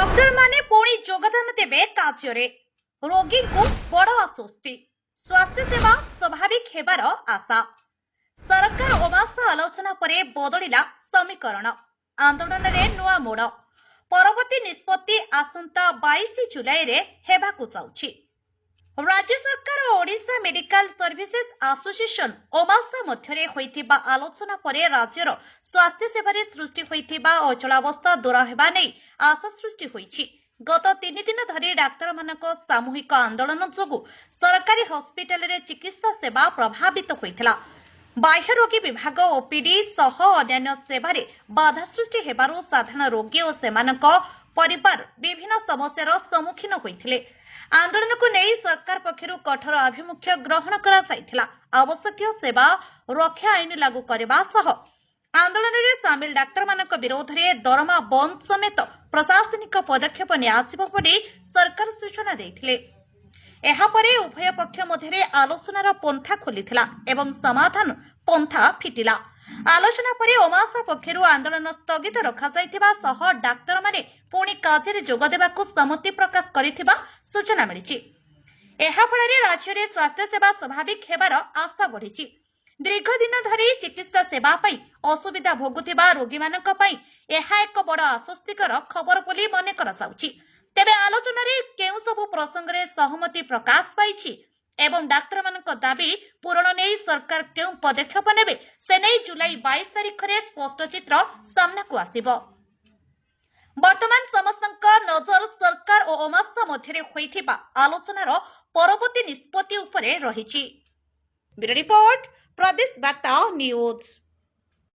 Doctor माने पुणी योगदान देवे कार्य रोगी को बड़ आश्वस्ति स्वास्थ्य सेवा स्वाभाविक हेबार आशा सरकार ओमासा आलोचना परे बदलिला समीकरण आंदोलन रे नुआ मोड़ परवर्ती निष्पत्ति आसंता 22 जुलाई रे हेबाकु जाउछि। राज्य सरकार और ओडिशा मेडिकल सर्विसेज एसोसिएशन ओमासा मध्यरे होइथिबा आलोचना परे राज्यर स्वास्थ्य सेवारे सृष्टि होइथिबा अचलावस्था दूर हेबा नै आशा सृष्टि होइछि। गत 3 दिन धरी डाक्तर मानक सामूहिक आंदोलन जोगु सरकारी हॉस्पिटल रे चिकित्सा सेवा प्रभावित होइथिला। बाह्य रोगी विभाग ओपीडी सह अन्य सेवारे बाधा सृष्टि हेबारु साधारण रोगी और सेमानक परिवार विभिन्न समस्यार सम्मुखीन होइथिले। आंदोलन को नहीं सरकार पक्षरु कठोर आभिमुख्य ग्रहण करा जाइथिला। आवश्यक सेवा रक्षा आईन लागू करबा सह आंदोलन रे शामिल डाक्तर मानक विरोध रे दरमा बंद समेत प्रशासनिक पदक्षेप नियासिबो पड़ी सरकार सूचना देथिले। एहा परे उभय पक्ष मध्यरे आलोचनार पंथा खोलिथिला एवं समाधान पंथा फिटिला। आलोचना परे ओमासा पक्षरु आंदोलन स्थगित रखा जाइथिबा सह डाक्तर माने पुणी कार्य जोग देबाकू सम्मति प्रकाश करिथिबा सूचना मिलिछि। एहा फଳରେ राज्ୟରେ स्वास्थ्य सेवा स्वाभाविक हेबार आशा बढ़िछि। दीर्घ दिन धरी चिकित्सा सेवा पई असुविधा भोगुथिबा रोगी मानक पई एहा एक बड़ आश्वस्तिकर खबर बोली मने करा जाउछि। तेबे आलोचना रे केउ सब प्रसंग रे सहमति प्रकाश पाइछि एवं डाक्तर मानक दाबी पूरण नै सरकार केउ पदक्षेप नेबे से नै जुलाई 22 तारिख रे स्पष्ट चित्र सामना को आसीबो। वर्तमान समस्तक नजर सरकार और ओमासा मध्यरे होइथिबा आलोचनार परवर्ती निष्पत्ति उपरे रहिछि। ब्यूरो रिपोर्ट प्रदेश वार्ता न्यूज।